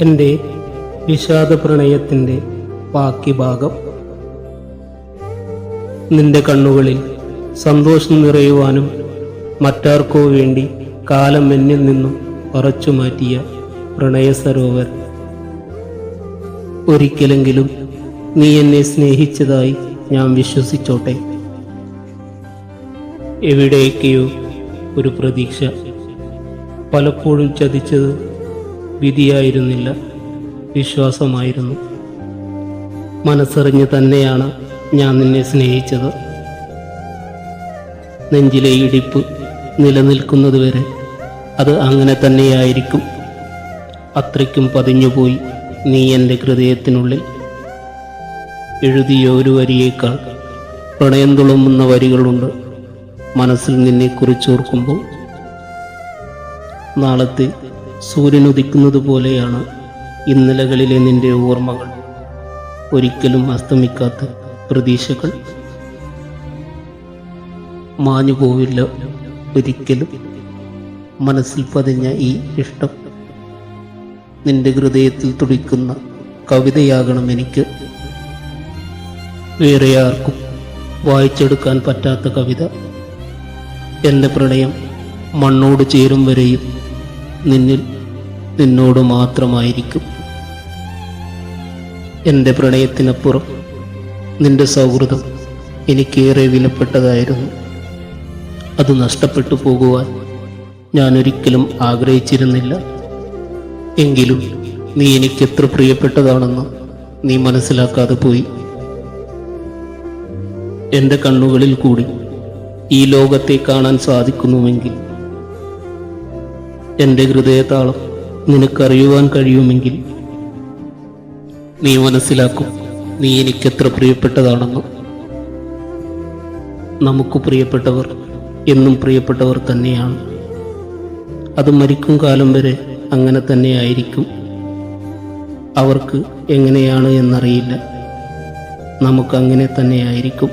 എൻ്റെ വിഷാദ പ്രണയത്തിൻ്റെ ബാക്കി ഭാഗം. നിന്റെ കണ്ണുകളിൽ സന്തോഷം നിറയുവാനും മറ്റാർക്കോ വേണ്ടി കാലം എന്നിൽ നിന്നും പറിച്ചു മാറ്റിയ പ്രണയ സരോവർ. ഒരിക്കലെങ്കിലും നീ എന്നെ സ്നേഹിച്ചതായി ഞാൻ വിശ്വസിച്ചോട്ടെ. എവിടേക്കെയോ ഒരു പ്രതീക്ഷ. പലപ്പോഴും ചതിച്ചത് വിധിയായിരുന്നില്ല, വിശ്വാസമായിരുന്നു. മനസ്സറിഞ്ഞ് തന്നെയാണ് ഞാൻ നിന്നെ സ്നേഹിച്ചത്. നെഞ്ചിലെ ഇടിപ്പ് നിലനിൽക്കുന്നതുവരെ അത് അങ്ങനെ തന്നെയായിരിക്കും. അത്രയ്ക്കും പതിഞ്ഞുപോയി നീ എൻ്റെ ഹൃദയത്തിനുള്ളിൽ. എഴുതിയ ഒരു വരിയേക്കാൾ പ്രണയം തുളുമ്പുന്ന വരികളുണ്ട് മനസ്സിൽ നിന്നെക്കുറിച്ചോർക്കുമ്പോൾ. നാളത്തെ സൂര്യനുദിക്കുന്നത് പോലെയാണ് ഇന്നലകളിലെ നിന്റെ ഓർമ്മകൾ, ഒരിക്കലും അസ്തമിക്കാത്ത പ്രതീക്ഷകൾ. മാഞ്ഞു പോവില്ല ഒരിക്കലും മനസ്സിൽ പതിഞ്ഞ ഈ ഇഷ്ടം. നിന്റെ ഹൃദയത്തിൽ തുടിക്കുന്ന കവിതയാകണം എനിക്ക്, വേറെ ആർക്കും വായിച്ചെടുക്കാൻ പറ്റാത്ത കവിത. എൻ്റെ പ്രണയം മണ്ണോട് ചേരും വരെയും നിന്നോട് മാത്രമായിരിക്കും. എൻ്റെ പ്രണയത്തിനപ്പുറം നിന്റെ സൗഹൃദം എനിക്കേറെ വിലപ്പെട്ടതായിരുന്നു. അത് നഷ്ടപ്പെട്ടു പോകുവാൻ ഞാൻ ഒരിക്കലും ആഗ്രഹിച്ചിരുന്നില്ല. എങ്കിലും നീ എനിക്കെത്ര പ്രിയപ്പെട്ടതാണെന്ന് നീ മനസ്സിലാക്കാതെ പോയി. എൻ്റെ കണ്ണുകളിൽ കൂടി ഈ ലോകത്തെ കാണാൻ സാധിക്കുന്നുവെങ്കിൽ, എൻ്റെ ഹൃദയതാളം നിനക്കറിയുവാൻ കഴിയുമെങ്കിൽ, നീ മനസ്സിലാക്കും നീ എനിക്കെത്ര പ്രിയപ്പെട്ടതാണെന്ന്. നമുക്ക് പ്രിയപ്പെട്ടവർ എന്നും പ്രിയപ്പെട്ടവർ തന്നെയാണ്. അത് മരിക്കും കാലം വരെ അങ്ങനെ തന്നെയായിരിക്കും. അവർക്ക് എങ്ങനെയാണ് എന്നറിയില്ല, നമുക്കങ്ങനെ തന്നെയായിരിക്കും.